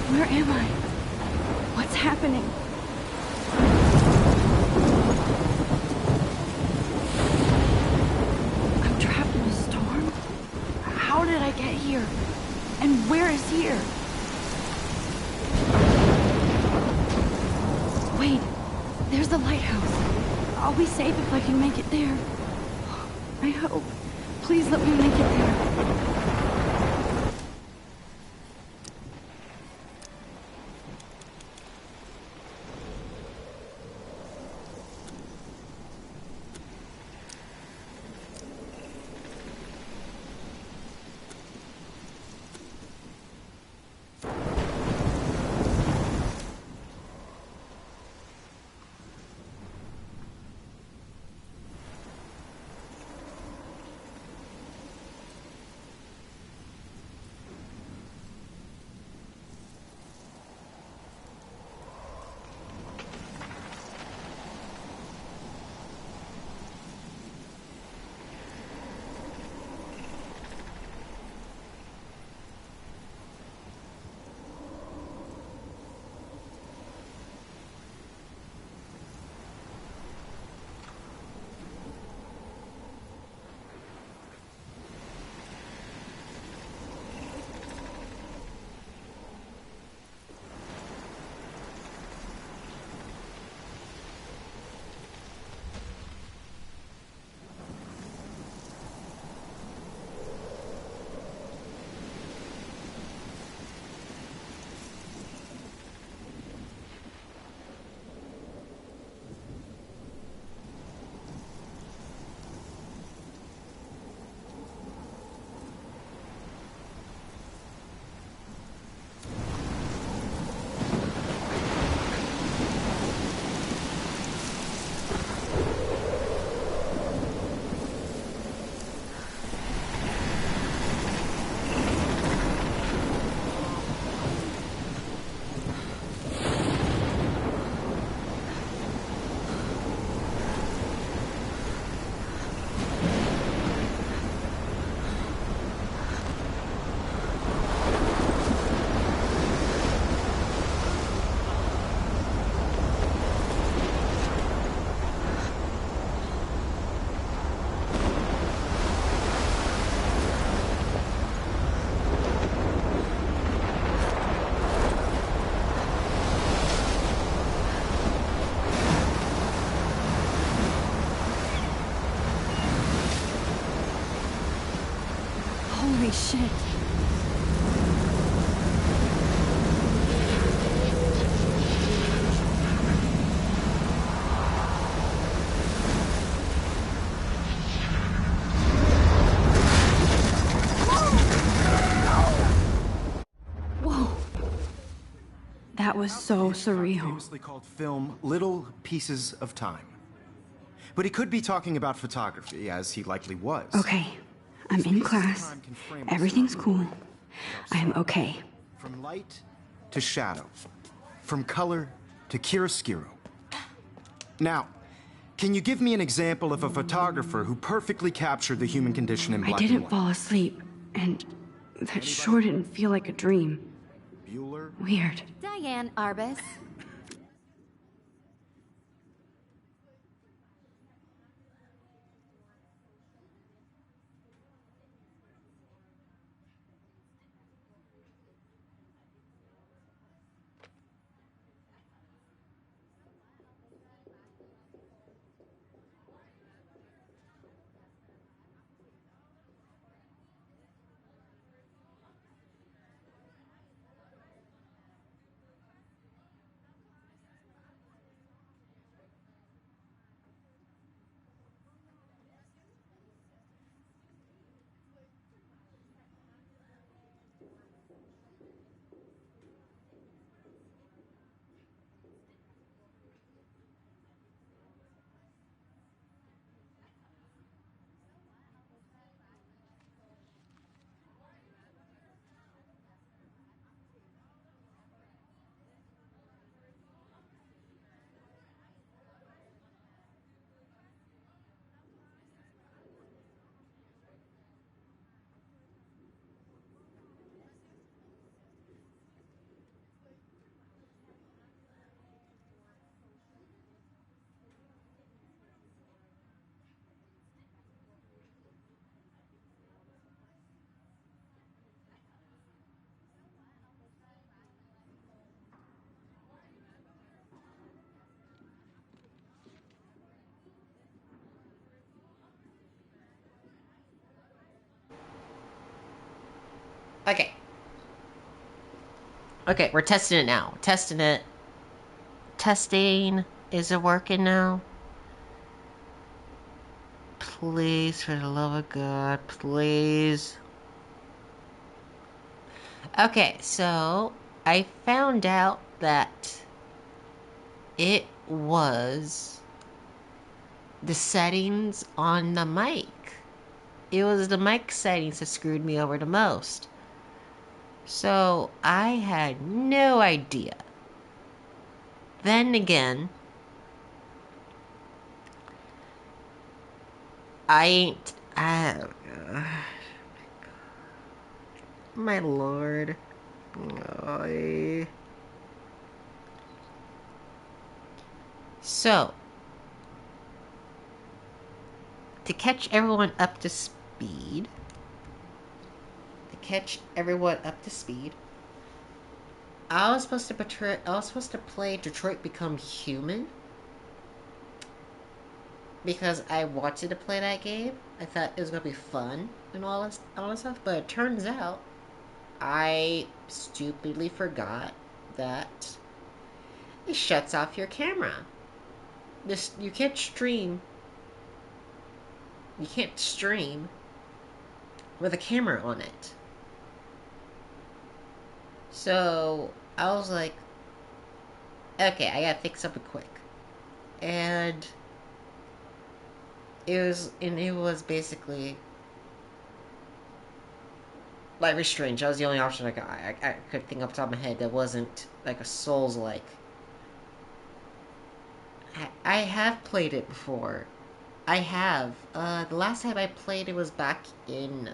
Where am I? What's happening? I'm trapped in a storm? How did I get here? And where is here? Wait, there's the lighthouse. I'll be safe if I can make it there. I hope. Please let me make it there. Holy shit. Whoa. That was so surreal. Famously called film Little Pieces of Time. But he could be talking about photography, as he likely was. Okay, I'm in class. Everything's cool. I'm okay. From light to shadow. From color to chiaroscuro. Now, can you give me an example of a photographer who perfectly captured the human condition in black I didn't and white? fall asleep, and that sure didn't feel like a dream. Bueller? Weird. Diane Arbus. Okay. Okay, we're testing it now. Testing it. Testing. Is it working now? Please, for the love of God, please. Okay, so I found out that it was the settings on the mic. It was the mic settings that screwed me over the most. So I had no idea. Then again, I ain't. My lord. So, to catch everyone up to speed. I was supposed to play Detroit Become Human. Because I wanted to play that game. I thought it was gonna be fun and all that stuff. But it turns out I stupidly forgot that it shuts off your camera. You can't stream. You can't stream with a camera on it. So I was like, okay, I gotta fix something quick. And it was basically Life is Strange. That was the only option I could think off the top of my head that wasn't like a Souls-like. I have played it before. I have. The last time I played it was back in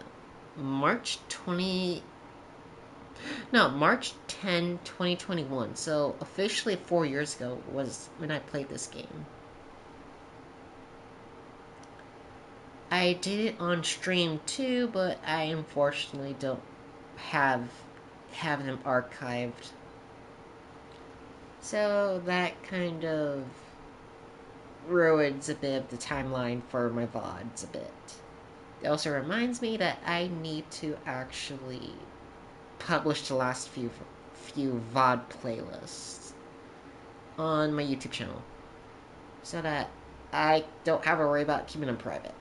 March 10, 2021. So officially 4 years ago was when I played this game. I did it on stream too, but I unfortunately don't have them archived. So that kind of ruins a bit of the timeline for my VODs a bit. It also reminds me that I need to actually publish the last few VOD playlists on my YouTube channel so that I don't have to worry about keeping them private.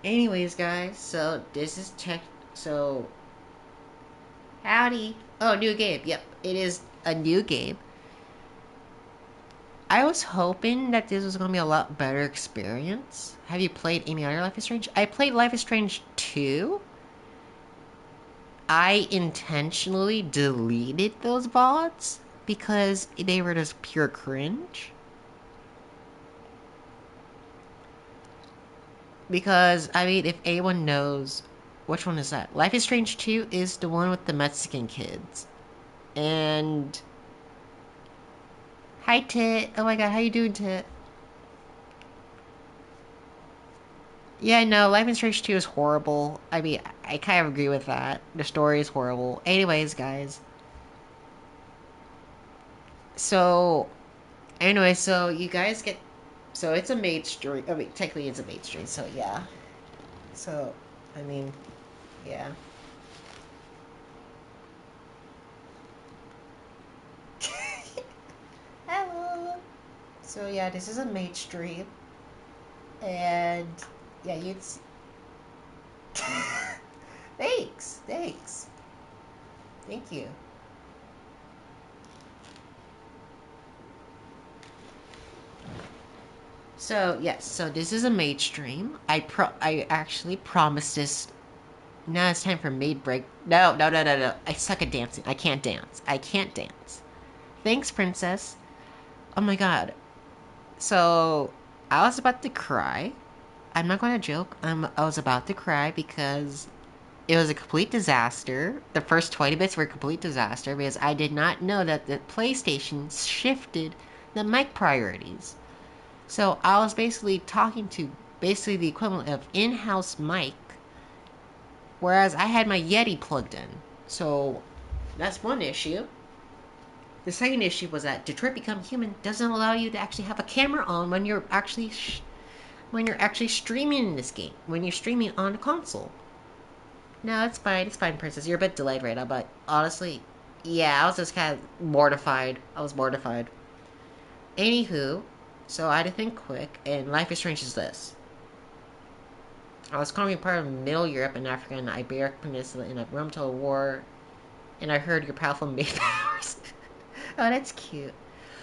Anyways, guys, so this is so howdy. Oh, new game. Yep, it is a new game. I was hoping that this was gonna be a lot better experience. Have you played any other Life is Strange? I played Life is Strange 2. I intentionally deleted those VODs because they were just pure cringe. Because, I mean, if anyone knows, which one is that? Life is Strange 2 is the one with the Mexican kids. And hi, Tit. Oh my god, how you doing, Tit? Yeah, no, Life is Strange 2 is horrible. I mean, I kind of agree with that. The story is horrible. Anyways, guys. So, anyway, so you guys get... So, it's a Maid story. I mean, technically it's a Maid story, so yeah. So, I mean, yeah. Hello! So, yeah, this is a Maid stream. And, yeah, you'd see... Thanks! Thank you. So, yes, so this is a Maid stream. I actually promised this. Now it's time for Maid break. No. I suck at dancing. I can't dance. Thanks, princess. Oh my god. So, I was about to cry. I'm not gonna joke. I was about to cry because it was a complete disaster. The first 20 minutes were a complete disaster because I did not know that the PlayStation shifted the mic priorities. So I was basically talking to basically the equivalent of in-house mic, whereas I had my Yeti plugged in. So that's one issue. The second issue was that Detroit Become Human doesn't allow you to actually have a camera on when you're actually streaming in this game. When you're streaming on a console. No, it's fine, princess. You're a bit delayed right now, but honestly, yeah, I was just kind of mortified. I was mortified. Anywho, so I had to think quick, and Life is Strange is this. I was currently part of Middle Europe and Africa and the Iberic Peninsula in a Rome Total War, and I heard your powerful maid powers. Oh, that's cute.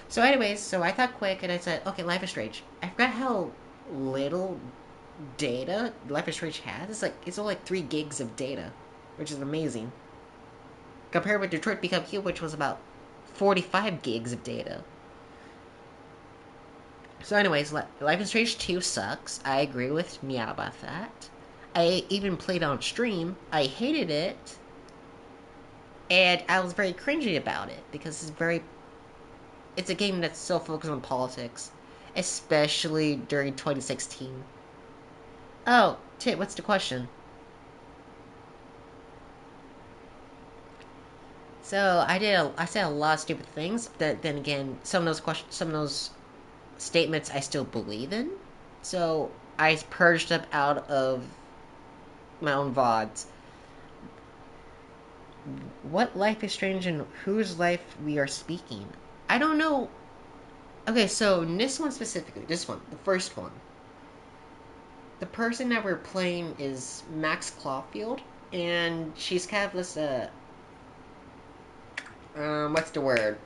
So anyways, so I thought quick, and I said, okay, Life is Strange. I forgot how little data Life is Strange has. It's only like 3 gigs of data, which is amazing. Compared with Detroit Become Human, which was about 45 gigs of data. So anyways, Life is Strange 2 sucks. I agree with Meow about that. I even played on stream. I hated it. And I was very cringy about it because it's a game that's so focused on politics, especially during 2016. Oh, Tit, what's the question? So I said a lot of stupid things. But then again, some of those statements I still believe in. So I purged them out of my own VODs. What life is strange and whose life we are speaking? I don't know. Okay, so this one specifically, this one, the first one. The person that we're playing is Max Clawfield, and she's kind of this, what's the word?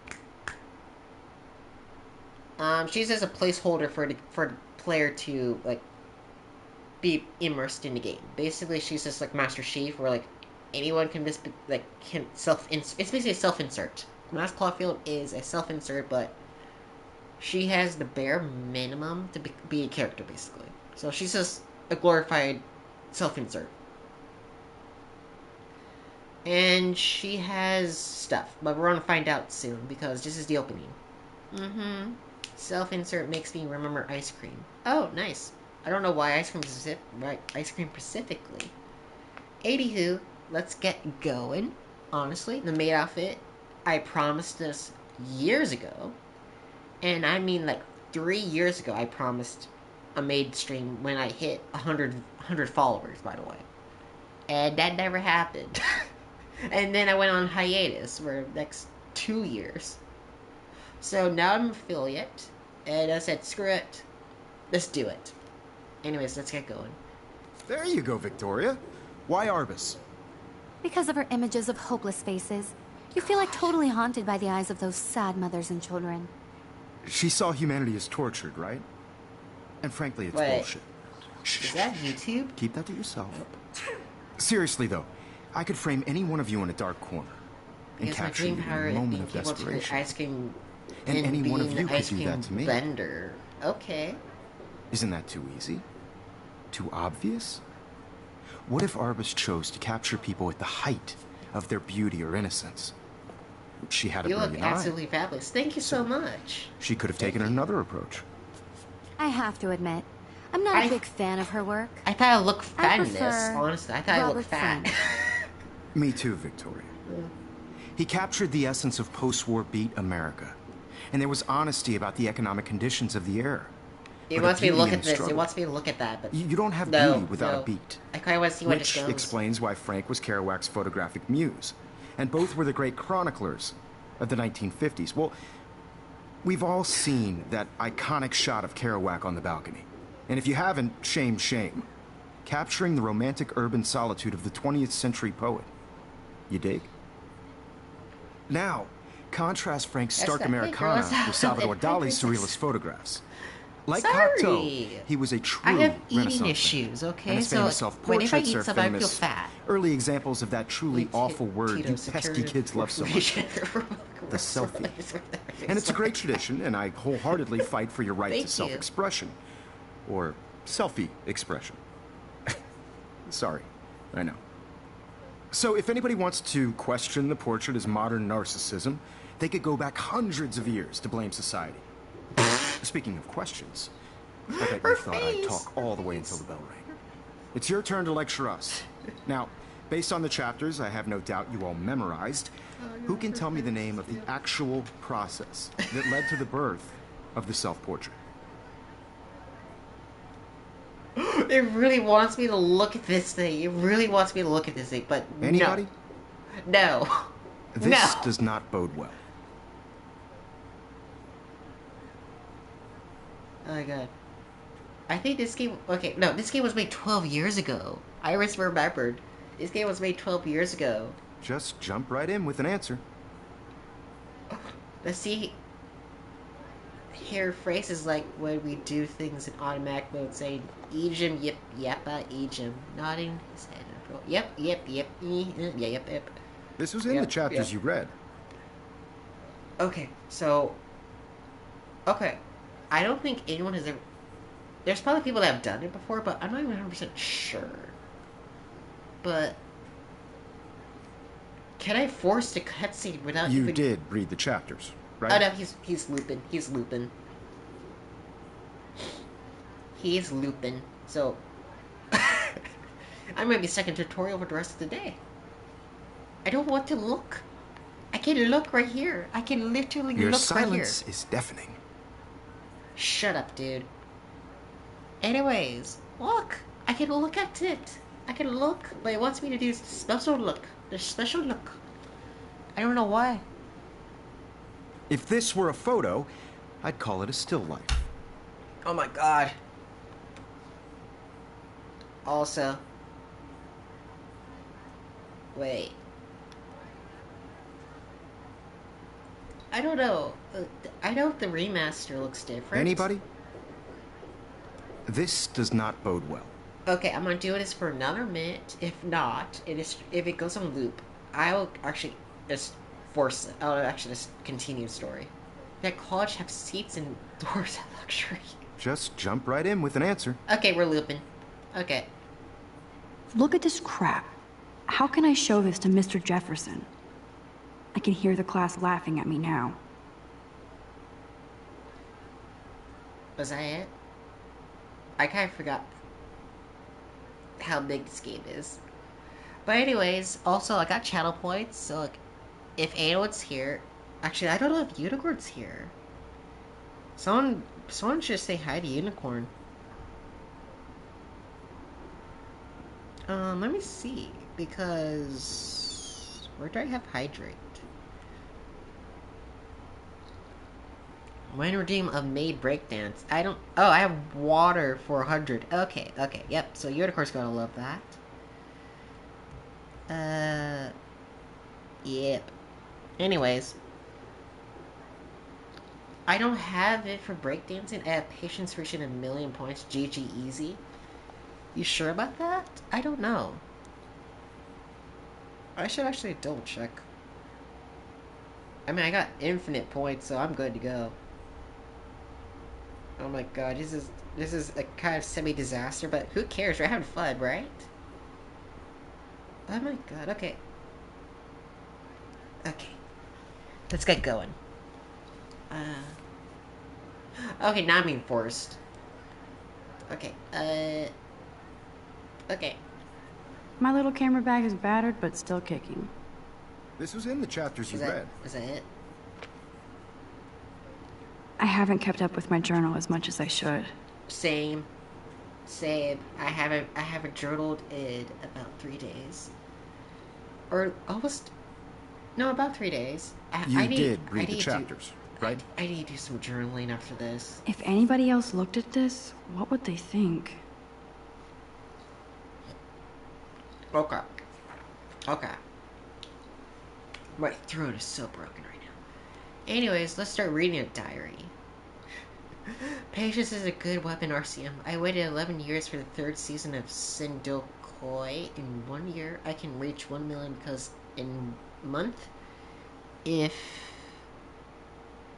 She's just a placeholder for the player to, like, be immersed in the game. Basically, she's just like Master Chief, where, like, anyone can just, can it's basically a self-insert. Max Clawfield is a self-insert, but she has the bare minimum to be a character, basically. So she's just a glorified self-insert. And she has stuff, but we're gonna find out soon, because this is the opening. Self-insert makes me remember ice cream. Oh, nice. I don't know why ice cream specifically. Anywho, let's get going. Honestly, the maid outfit, I promised this years ago. And I mean, like, 3 years ago, I promised a maid stream when I hit 100 followers, by the way. And that never happened. And then I went on hiatus for the next 2 years. So now I'm an affiliate. And I said, screw it. Let's do it. Anyways, let's get going. There you go, Victoria. Why Arbus? Because of her images of hopeless faces. You feel like totally haunted by the eyes of those sad mothers and children. She saw humanity as tortured, right? And frankly, it's bullshit. Is that YouTube? Keep that to yourself. Seriously, though, I could frame any one of you in a dark corner and capture you in a moment of desperation. Ice cream and any one of you could do that to me. Vendor. Okay. Isn't that too easy? Too obvious? What if Arbus chose to capture people at the height of their beauty or innocence? She had a brilliant eye. You look absolutely fabulous. Thank you so much. She could have taken another approach. I have to admit, I'm not a big fan of her work. I thought I looked fat in this, honestly. I thought I looked fat. Me too, Victoria. He captured the essence of post-war beat America. And there was honesty about the economic conditions of the era. He wants me to look at this. He wants me to look at that. But you don't have beauty without a beat. I kind of want to see what it goes. Which explains why Frank was Kerouac's photographic muse. And both were the great chroniclers of the 1950s. Well, we've all seen that iconic shot of Kerouac on the balcony. And if you haven't, shame, shame. Capturing the romantic urban solitude of the 20th century poet. You dig? Now, contrast Frank's stark Americana with Salvador Dali's surrealist photographs. Like Cocteau, he was a true I have Renaissance eating issues, okay? And his famous self-portraits are famous. I feel fat. Early examples of that truly awful word you pesky kids love so much. The selfie. And it's a great tradition, and I wholeheartedly fight for your right to self-expression. Or selfie expression. Sorry, I know. So if anybody wants to question the portrait as modern narcissism, they could go back hundreds of years to blame society. Speaking of questions, I bet you thought I'd talk all the way until the bell rang. It's your turn to lecture us. Now, based on the chapters I have no doubt you all memorized, who can tell me the name of the actual process that led to the birth of the self-portrait? It really wants me to look at this thing. It really wants me to look at this thing, but Anybody? No. This No. does not bode well. Oh my god. I think this game... Okay, no, this game was made 12 years ago. I just remembered. This game was made 12 years ago. Just jump right in with an answer. Let's see... Hear phrases like when we do things in automatic mode saying, Ejim, yep, yeppa, Ejim. Nodding his head. Yep, yep, yep, yeah, yep, yep. This was in the chapters you read. Okay, so... Okay. I don't think anyone has ever... There's probably people that have done it before, but I'm not even 100% sure. But... Can I force the cutscene without You even... did read the chapters, right? Oh no, he's looping. He's looping. He's looping. So... I'm gonna be stuck in tutorial for the rest of the day. I don't want to look. I can look right here. I can literally Your look right here. silence is deafening. Shut up, dude. Anyways, look. I can look at it. I can look, but it wants me to do special look. The special look. I don't know why. If this were a photo, I'd call it a still life. Oh my god. Also. Wait. I don't know. I know the remaster looks different. Anybody? This does not bode well. Okay, I'm gonna do this for another minute. If not, if it goes on loop, I will actually just force it. I'll actually just continue the story. That college have seats and doors of luxury. Just jump right in with an answer. Okay, we're looping. Okay. Look at this crap. How can I show this to Mr. Jefferson? I can hear the class laughing at me now. Was that it? I kind of forgot how big this game is. But anyways, also I got channel points, so like, if anyone's here... Actually, I don't know if Unicorn's here. Someone should say hi to Unicorn. Let me see, because... Where do I have Hydrate? When redeem a Maid breakdance. I don't... Oh, I have water for 100. Okay, yep. So Unicorn's gonna love that. Yep. Anyways. I don't have it for breakdancing. I have patience reaching 1,000,000 points. GG easy. You sure about that? I don't know. I should actually double check. I mean, I got infinite points, so I'm good to go. Oh my god, this is a kind of semi-disaster, but who cares? We're having fun, right? Oh my god, okay. Okay. Let's get going. Okay, now I'm being forced. Okay, okay. My little camera bag is battered, but still kicking. This was in the chapters you read. Is that it? I haven't kept up with my journal as much as I should. Same. I haven't journaled in about 3 days. Or almost... No, about 3 days. You did read the chapters, right? I need to do some journaling after this. If anybody else looked at this, what would they think? Okay. My throat is so broken right now. Anyways, let's start reading a diary. Patience is a good weapon, RCM. I waited 11 years for the 3rd season of Sindokoi. In 1 year, I can reach 1 million because in a month, if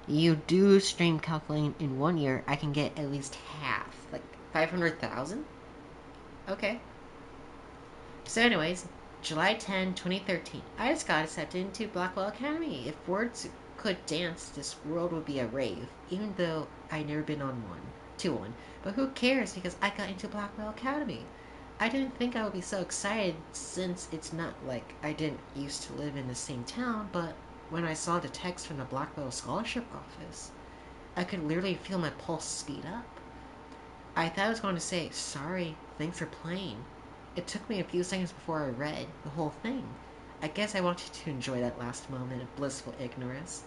you do stream calculating in 1 year, I can get at least half. Like 500,000? Okay. So anyways, July 10, 2013. I just got accepted into Blackwell Academy. If words could dance, this world would be a rave. Even though I'd never been on one. But who cares because I got into Blackwell Academy. I didn't think I would be so excited since it's not like I didn't used to live in the same town, but when I saw the text from the Blackwell Scholarship Office, I could literally feel my pulse speed up. I thought I was going to say, sorry, thanks for playing. It took me a few seconds before I read the whole thing. I guess I wanted to enjoy that last moment of blissful ignorance.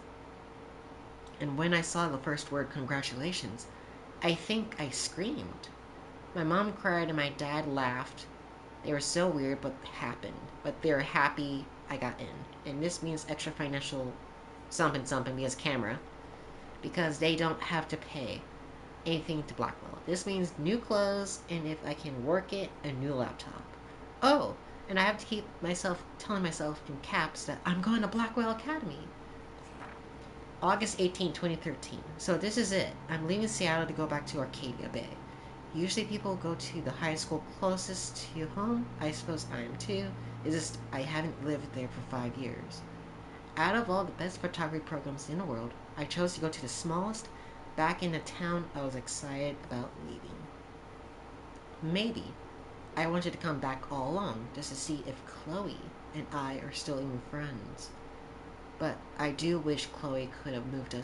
And when I saw the first word, congratulations, I think I screamed. My mom cried and my dad laughed. They were so weird but happened. But they're happy I got in. And this means extra financial something something because camera. Because they don't have to pay anything to Blackwell. This means new clothes, and if I can work it, a new laptop. Oh, and I have to keep telling myself in caps that I'm going to Blackwell Academy. August 18, 2013. So this is it. I'm leaving Seattle to go back to Arcadia Bay. Usually people go to the high school closest to home. I suppose I am too. It's just I haven't lived there for 5 years. Out of all the best photography programs in the world, I chose to go to the smallest. Back in the town, I was excited about leaving. Maybe I wanted to come back all along just to see if Chloe and I are still even friends. But I do wish Chloe could have moved with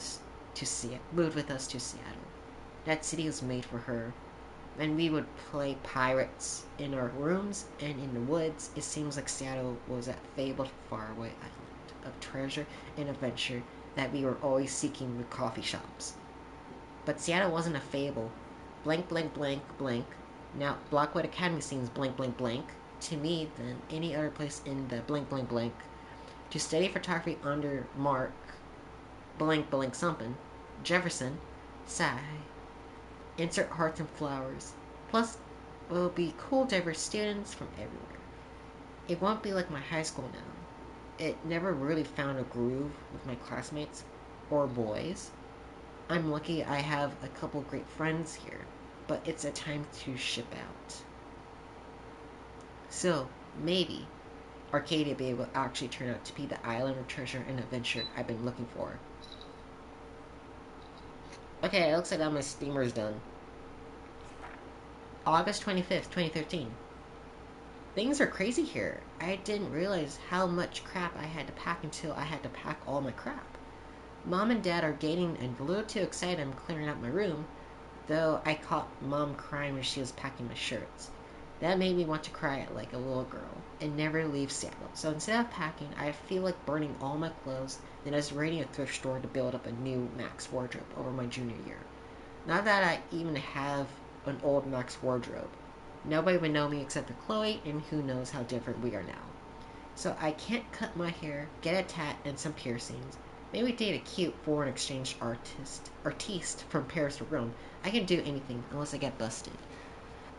us to Seattle. That city was made for her. And we would play pirates in our rooms and in the woods. It seems like Seattle was that fabled faraway island of treasure and adventure that we were always seeking with coffee shops. But Seattle wasn't a fable. Blank, blank, blank, blank. Now, Blackwood Academy seems blank, blank, blank to me than any other place in the blank, blank, blank. To study photography under Mark, blank, blank, something, Jefferson, sigh, insert hearts and flowers. Plus, will be cool, diverse students from everywhere. It won't be like my high school now. It never really found a groove with my classmates or boys. I'm lucky I have a couple great friends here, but it's a time to ship out. So, maybe Arcadia Bay will actually turn out to be the island of treasure and adventure I've been looking for. Okay, it looks like my steamer's done. August 25th, 2013. Things are crazy here. I didn't realize how much crap I had to pack until I had to pack all my crap. Mom and Dad are dating and a little too excited I'm clearing out my room, though I caught Mom crying when she was packing my shirts. That made me want to cry like a little girl and never leave Seattle. So instead of packing, I feel like burning all my clothes, then I was raiding a thrift store to build up a new Max wardrobe over my junior year. Not that I even have an old Max wardrobe. Nobody would know me except for Chloe, and who knows how different we are now. So I can't cut my hair, get a tat, and some piercings. Maybe date a cute foreign exchange artiste from Paris or Rome. I can do anything unless I get busted.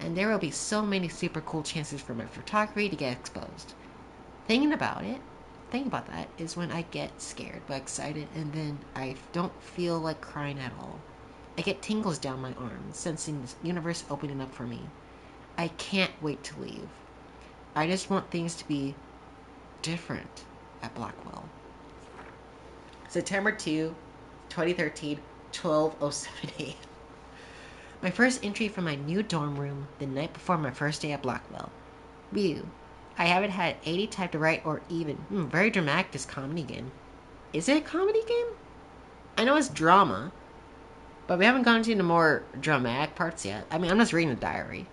And there will be so many super cool chances for my photography to get exposed. Thinking about that is when I get scared but excited, and then I don't feel like crying at all. I get tingles down my arms, sensing this universe opening up for me. I can't wait to leave. I just want things to be different at Blackwell. September 2, 2013, 12:07 a.m. My first entry from my new dorm room the night before my first day at Blackwell. View. I haven't had 80 typed to write or even. Very dramatic, this comedy game. Is it a comedy game? I know it's drama, but we haven't gone into the more dramatic parts yet. I mean, I'm just reading a diary.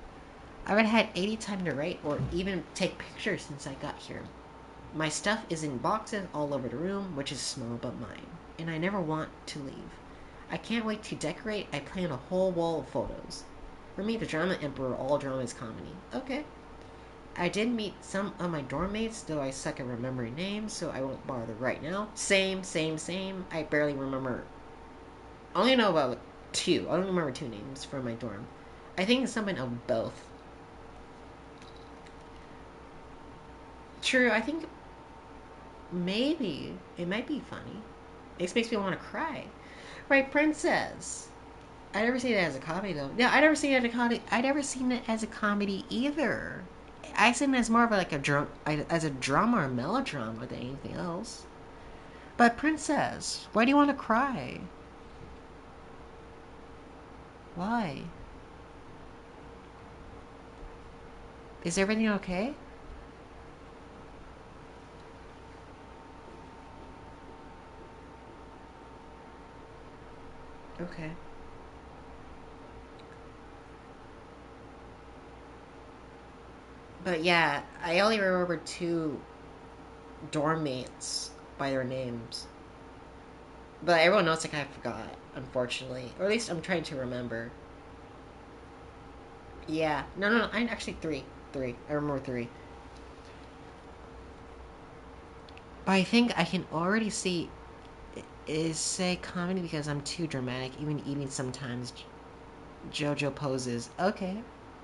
I haven't had 80 time to write or even take pictures since I got here. My stuff is in boxes all over the room, which is small but mine, and I never want to leave. I can't wait to decorate. I plan a whole wall of photos. For me, the drama emperor, all drama is comedy. Okay. I did meet some of my dorm mates, though I suck at remembering names, so I won't bother right now. Same. I barely remember. I only know about 2. I don't remember 2 names from my dorm. I think it's something of both. True, I think maybe it might be funny. It makes me want to cry. Right, Princess? I never seen it as a comedy though. Yeah, I never seen it as a comedy. I never seen it as a comedy either. I seen it as more of like as a drama or melodrama than anything else. But Princess, why do you want to cry? Why? Is everything okay? Okay. But yeah, I only remember two dorm mates by their names. But everyone else I kind of forgot, unfortunately. Or at least I'm trying to remember. Yeah. No. I actually three. Three. I remember three. But I think I can already see is say comedy because I'm too dramatic, even eating sometimes. JoJo poses. Okay.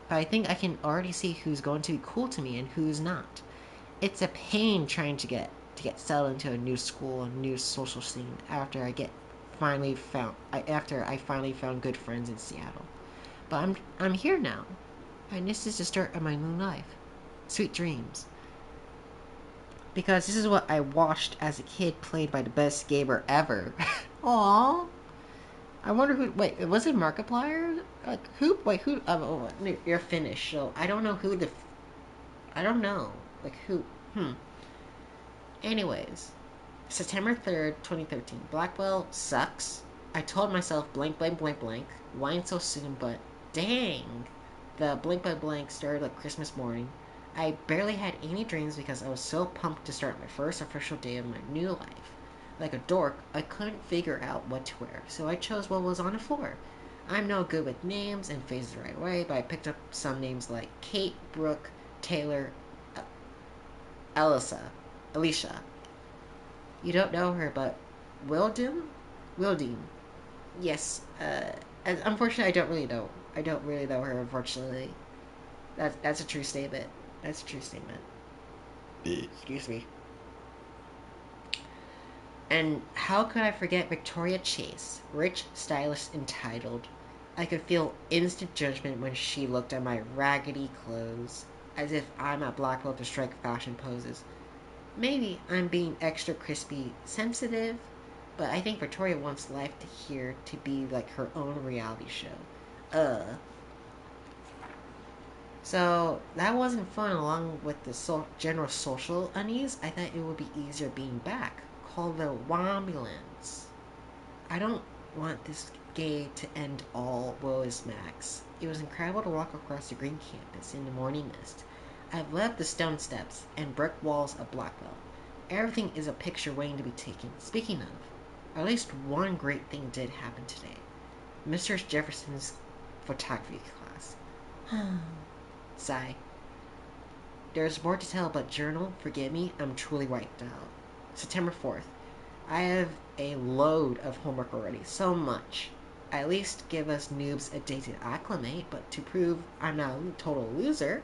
But I think I can already see who's going to be cool to me and who's not. It's a pain trying to get settled into a new school, a new social scene after I finally found good friends in Seattle. But I'm here now. And this is the start of my new life. Sweet dreams. Because this is what I watched as a kid played by the best gamer ever. Aww. I wonder who. Wait, was it Markiplier? Like who? Wait, who? You're Finnish, so I don't know who the. I don't know. Like who? Anyways, September 3rd, 2013. Blackwell sucks. I told myself blank, blank, blank, blank. Why so soon? But dang, the blank by blank started like Christmas morning. I barely had any dreams because I was so pumped to start my first official day of my new life. Like a dork, I couldn't figure out what to wear, so I chose what was on the floor. I'm no good with names and faces the right way, but I picked up some names like Kate, Brooke, Taylor, Elisa, Alicia. You don't know her, but Wildem? Wildem. Yes, unfortunately, I don't really know. I don't really know her, unfortunately. That's a true statement. That's a true statement. Excuse me. And how could I forget Victoria Chase, rich, stylish, entitled? I could feel instant judgment when she looked at my raggedy clothes, as if I'm at Blackwell to strike fashion poses. Maybe I'm being extra crispy sensitive, but I think Victoria wants life to be like her own reality show. So that wasn't fun. Along with the general social unease, I thought it would be easier being back. Call the Wambulance. I don't want this day to end all. Woe is Max. It was incredible to walk across the green campus in the morning mist. I've left the stone steps and brick walls of Blackwell. Everything is a picture waiting to be taken. Speaking of, at least one great thing did happen today. Mr. Jefferson's photography class. Sigh. There's more to tell, but journal, forgive me, I'm truly wiped out. September 4th. I have a load of homework already. So much. At least give us noobs a day to acclimate, but to prove I'm not a total loser,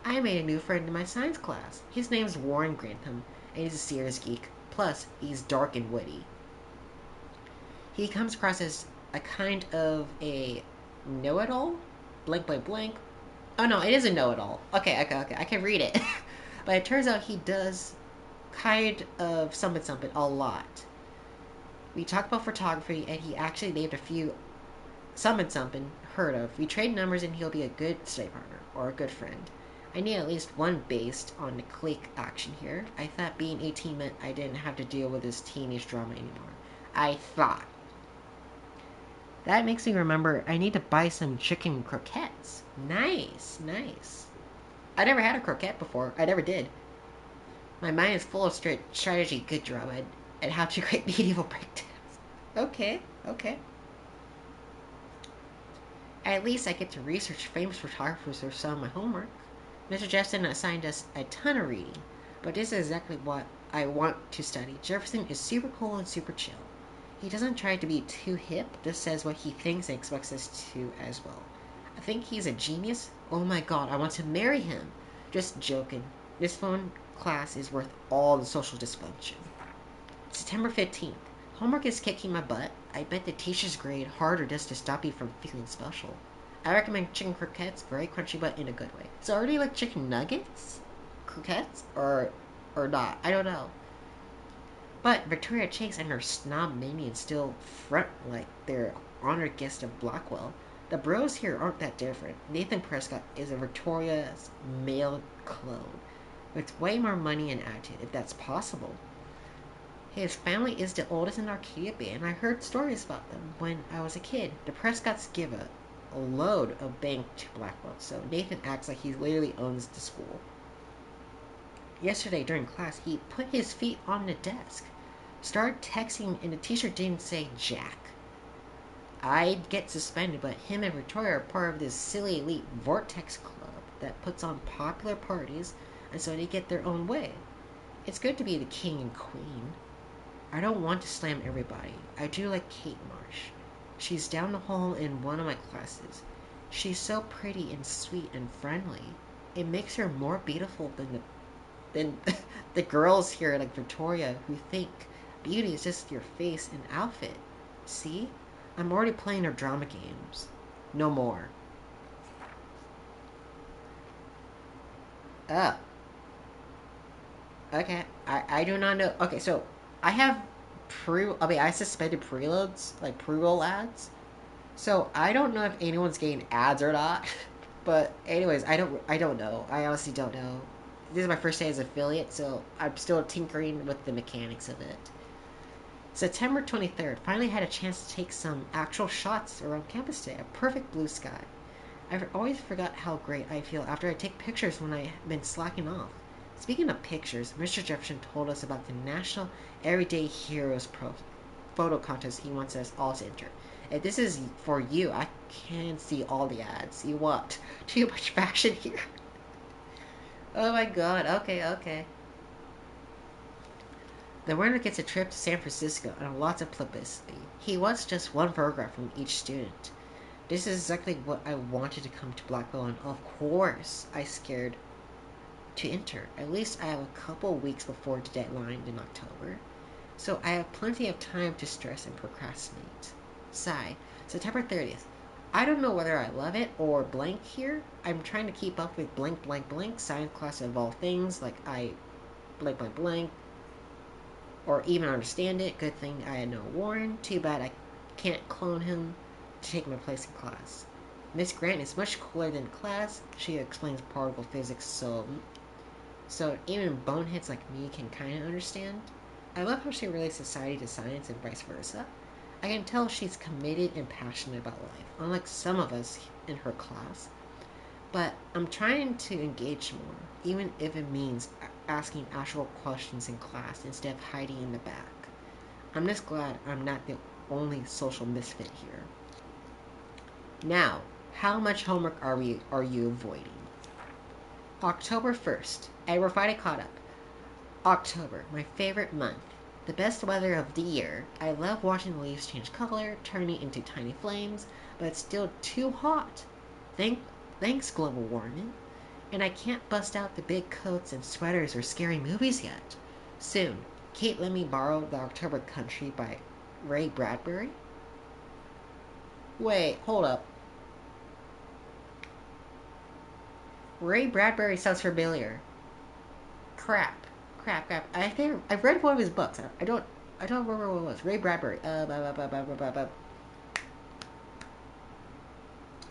I made a new friend in my science class. His name's Warren Grantham, and he's a serious geek. Plus, he's dark and witty. He comes across as a kind of a know-it-all? Blank, blank, blank. Oh no, it is a know-it-all. Okay, I can read it. But it turns out he does kind of something something a lot. We talked about photography, and he actually named a few something heard of. We trade numbers, and he'll be a good study partner or a good friend. I need at least one based on the clique action here. I thought being 18 meant I didn't have to deal with this teenage drama anymore. I thought. That makes me remember I need to buy some chicken croquettes. Nice, nice. I never had a croquette before. I never did. My mind is full of strategy, good drama, and how to create medieval breakdowns. Okay. At least I get to research famous photographers for some of my homework. Mr. Jefferson assigned us a ton of reading, but this is exactly what I want to study. Jefferson is super cool and super chill. He doesn't try to be too hip, just says what he thinks and expects us to as well. I think he's a genius. Oh my god, I want to marry him. Just joking. This phone class is worth all the social dysfunction. September 15th. Homework is kicking my butt. I bet the teacher's grade harder just to stop you from feeling special. I recommend chicken croquettes, very crunchy but in a good way. So are they like chicken nuggets? Croquettes? Or not? I don't know. But Victoria Chase and her snob minions still front like they're honored guests of Blackwell. The bros here aren't that different. Nathan Prescott is a Victoria's male clone, with way more money and attitude, if that's possible. His family is the oldest in Arcadia Bay, and I heard stories about them when I was a kid. The Prescotts give a load of bank to Blackwell, so Nathan acts like he literally owns the school. Yesterday during class, he put his feet on the desk, started texting, and the teacher didn't say jack. I'd get suspended, but him and Victoria are part of this silly elite vortex club that puts on popular parties, and so they get their own way. It's good to be the king and queen. I don't want to slam everybody. I do like Kate Marsh. She's down the hall in one of my classes. She's so pretty and sweet and friendly. It makes her more beautiful than the girls here like Victoria who think beauty is just your face and outfit. See? I'm already playing her drama games. No more. Oh. Okay. I do not know. Okay, so I have I suspended preloads, like pre-roll ads. So I don't know if anyone's getting ads or not. But anyways, I don't know. I honestly don't know. This is my first day as affiliate, so I'm still tinkering with the mechanics of it. September 23rd, finally had a chance to take some actual shots around campus today. A perfect blue sky. I've always forgot how great I feel after I take pictures when I've been slacking off. Speaking of pictures, Mr. Jefferson told us about the National Everyday Heroes photo contest he wants us all to enter. If this is for you, I can't see all the ads. You want too much fashion here. Oh my god, okay. The winner gets a trip to San Francisco and lots of publicity. He wants just one photograph from each student. This is exactly what I wanted to come to Blackwell, and of course I scared to enter. At least I have a couple weeks before the deadline in October, so I have plenty of time to stress and procrastinate. Sigh. September 30th. I don't know whether I love it or blank here. I'm trying to keep up with blank science class of all things, like I blank, or even understand it. Good thing I had no Warren. Too bad I can't clone him to take my place in class. Miss Grant is much cooler than class. She explains particle physics so even boneheads like me can kind of understand. I love how she relates society to science and vice versa. I can tell she's committed and passionate about life, unlike some of us in her class. But I'm trying to engage more, even if it means asking actual questions in class instead of hiding in the back. I'm just glad I'm not the only social misfit here. Now, how much homework are you avoiding? October 1st. We're finally caught up. October, my favorite month. The best weather of the year. I love watching the leaves change color, turning into tiny flames, but it's still too hot. Thanks, global warming. And I can't bust out the big coats and sweaters or scary movies yet. Soon. Kate let me borrow The October Country by Ray Bradbury. Wait, hold up. Ray Bradbury sounds familiar. Crap. I think I've read one of his books. I don't remember what it was. Ray Bradbury.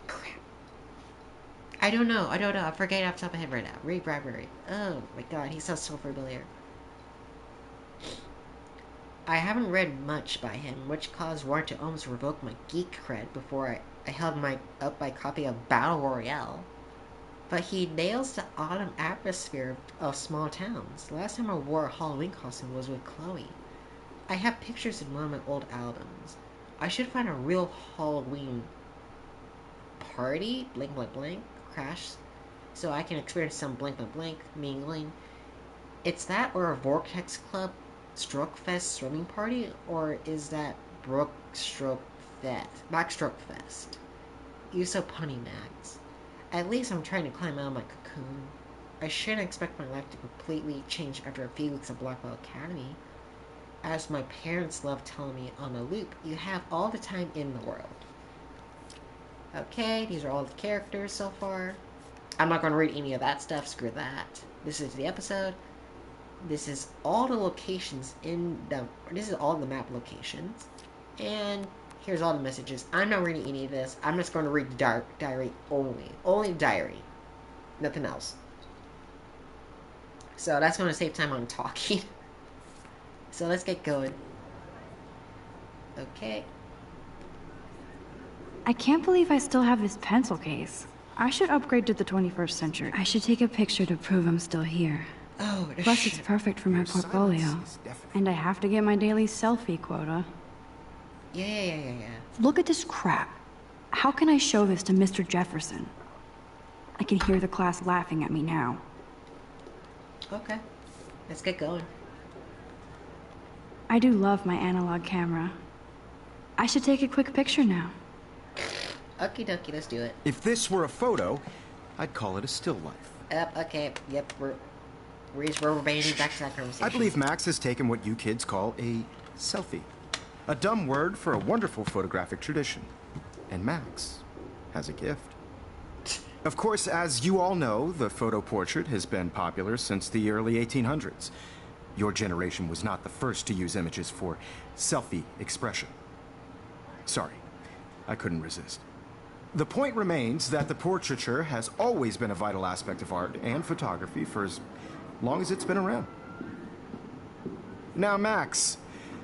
Crap. I don't know. I forget off the top of my head right now. Ray Bradbury. Oh my god, he sounds so familiar. I haven't read much by him, which caused Warren to almost revoke my geek cred before I held up my copy of Battle Royale. But he nails the autumn atmosphere of small towns. Last time I wore a Halloween costume was with Chloe. I have pictures in one of my old albums. I should find a real Halloween party, crash, so I can experience some mingling. It's that or a Vortex Club Stroke Fest swimming party, or is that Backstroke Fest? You so punny, Max. At least I'm trying to climb out of my cocoon. I shouldn't expect my life to completely change after a few weeks of Blackwell Academy. As my parents love telling me on a loop, you have all the time in the world. Okay, these are all the characters so far. I'm not going to read any of that stuff, screw that. This is the episode. This is all the locations this is all the map locations. And here's all the messages. I'm not reading any of this. I'm just going to read the diary only. Only the diary. Nothing else. So that's going to save time on talking. So let's get going. Okay. I can't believe I still have this pencil case. I should upgrade to the 21st century. I should take a picture to prove I'm still here. Oh, Plus, it's perfect for my Your silence portfolio. is deafening. And I have to get my daily selfie quota. Yeah. Look at this crap. How can I show this to Mr. Jefferson? I can hear the class laughing at me now. Okay. Let's get going. I do love my analog camera. I should take a quick picture now. Okie dokie, let's do it. If this were a photo, I'd call it a still life. Yep, okay, yep, we're just rubber banding back to that conversation. I believe Max has taken what you kids call a selfie. A dumb word for a wonderful photographic tradition. And Max has a gift. Of course, as you all know, the photo portrait has been popular since the early 1800s. Your generation was not the first to use images for selfie expression. Sorry, I couldn't resist. The point remains that the portraiture has always been a vital aspect of art and photography for as long as it's been around. Now, Max,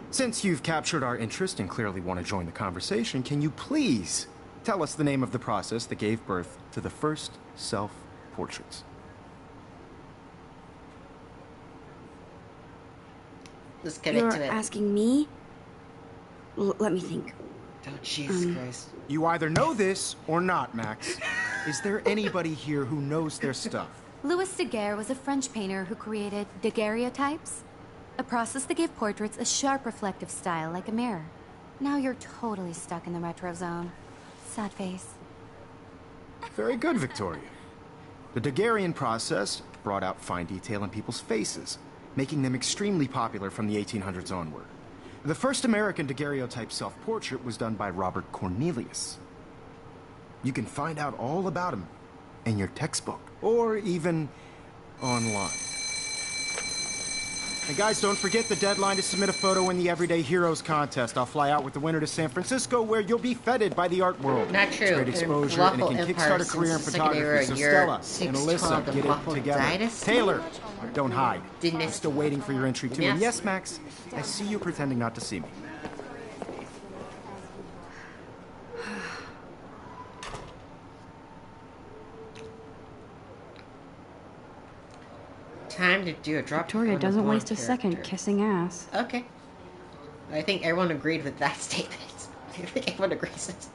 since you've captured our interest and clearly want to join the conversation, can you please tell us the name of the process that gave birth to the first self-portraits? Let's commit You're to it. asking me? Let me think. Oh, Jesus Christ. You either know this or not, Max. Is there anybody here who knows their stuff? Louis Daguerre was a French painter who created daguerreotypes, a process that gave portraits a sharp reflective style like a mirror. Now you're totally stuck in the retro zone. Sad face. Very good, Victoria. The Daguerrean process brought out fine detail in people's faces, making them extremely popular from the 1800s onward. The first American daguerreotype self-portrait was done by Robert Cornelius. You can find out all about him in your textbook, or even online. And guys, don't forget the deadline to submit a photo in the Everyday Heroes contest. I'll fly out with the winner to San Francisco, where you'll be feted by the art world. Not true. It's great exposure, and it can kickstart a career in Since the second era, photography. So you're Stella and 6'12", Alyssa, the get Waffle it together. Dynasty? Taylor, don't hide. Dynasty. I'm still waiting for your entry too. And Yes. yes, Max, I see you pretending not to see me. Time to do a drop. Victoria on the doesn't blonde waste a second character. kissing ass. Okay. I think everyone agreed with that statement. I think everyone agrees with it.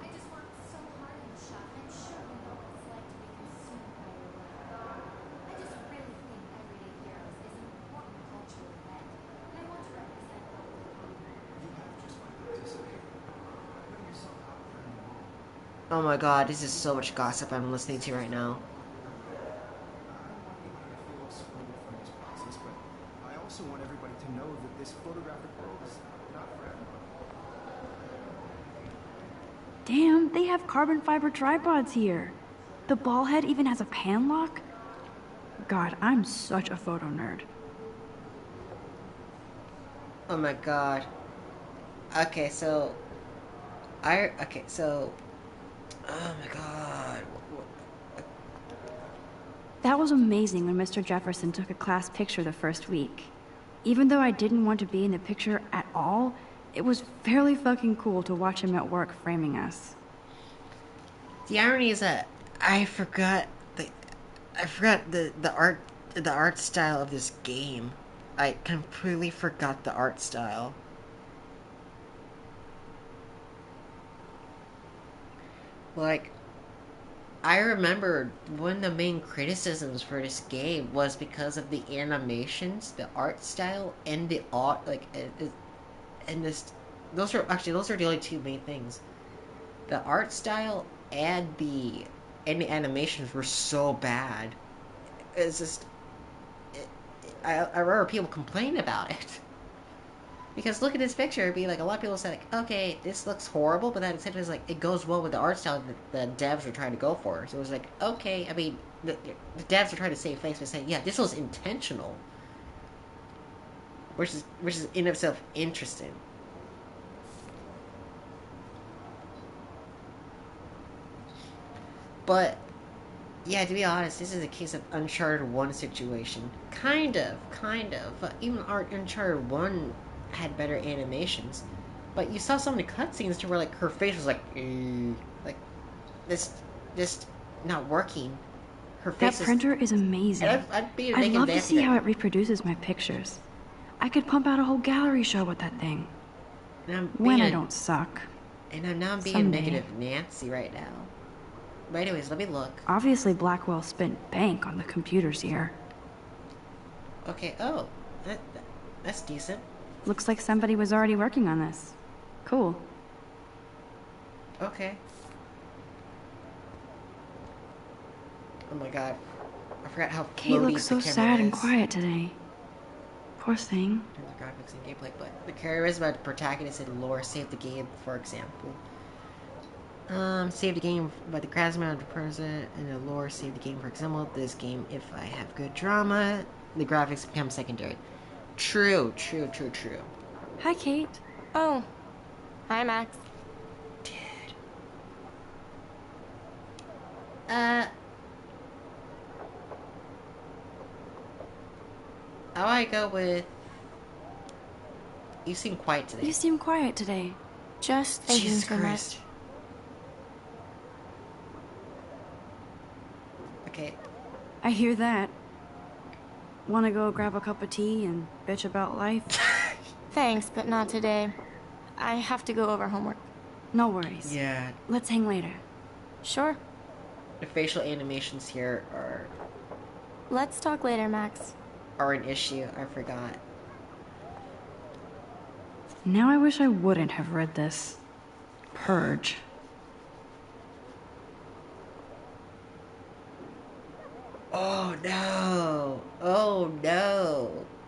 I just worked so hard in the shop, and I'm sure you know what it's like to be consumed by your work. I just really think Everyday Heroes is an important cultural event, and I want to represent Oh my god, this is so much gossip I'm listening to right now. I also want everybody to know that this photographic world is not for everyone. Damn, they have carbon fiber tripods here. The ball head even has a pan lock. God, I'm such a photo nerd. Oh my god. Okay, so... Oh my god. That was amazing when Mr. Jefferson took a class picture the first week. Even though I didn't want to be in the picture at all, it was fairly fucking cool to watch him at work framing us. The irony is that I forgot the art style of this game. I completely forgot the art style. Like, I remember one of the main criticisms for this game was because of the animations, the art style, and the art. And this, those are the only two main things. The art style and the animations were so bad. It's just, I remember people complaining about it. Because look at this picture, it'd be like, a lot of people said, like, okay, this looks horrible, but then it was like, it goes well with the art style that the devs were trying to go for. So it was like, okay, I mean, the devs were trying to save face by saying, yeah, this was intentional. Which is in itself interesting. But, yeah, to be honest, this is a case of Uncharted 1 situation. Kind of. Even Uncharted 1 had better animations, but you saw so many cutscenes to where like her face was like this not working. Her That face is... printer is amazing. And I'd be I'd making love to Nancy see right how now. it reproduces my pictures. I could pump out a whole gallery show with that thing. And I'm When being I don't suck. And I'm now being Someday. negative Nancy right now. But anyways, let me look. Obviously, Blackwell spent bank on the computers here. Okay, oh. That's decent. Looks like somebody was already working on this. Cool. Okay. Oh my god. I forgot how Kate floaty looks the so camera sad and is. quiet today. Poor thing. In the graphics and gameplay, but the charisma of the protagonist and lore save the game, for example. Save the game by the charisma of the person and the lore save the game, for example. This game, if I have good drama, the graphics become secondary. True. Hi, Kate. Oh. Hi, Max. Dude. How I go with... You seem quiet today. You seem quiet today. Just thinking Jesus too Christ. much. Okay. I hear that. Wanna go grab a cup of tea and bitch about life? Thanks, but not today. I have to go over homework. No worries. Yeah. Let's hang later. Sure. The facial animations here Let's talk later, Max. are an issue. I forgot. Now I wish I wouldn't have read this. Purge. Oh no. Oh no.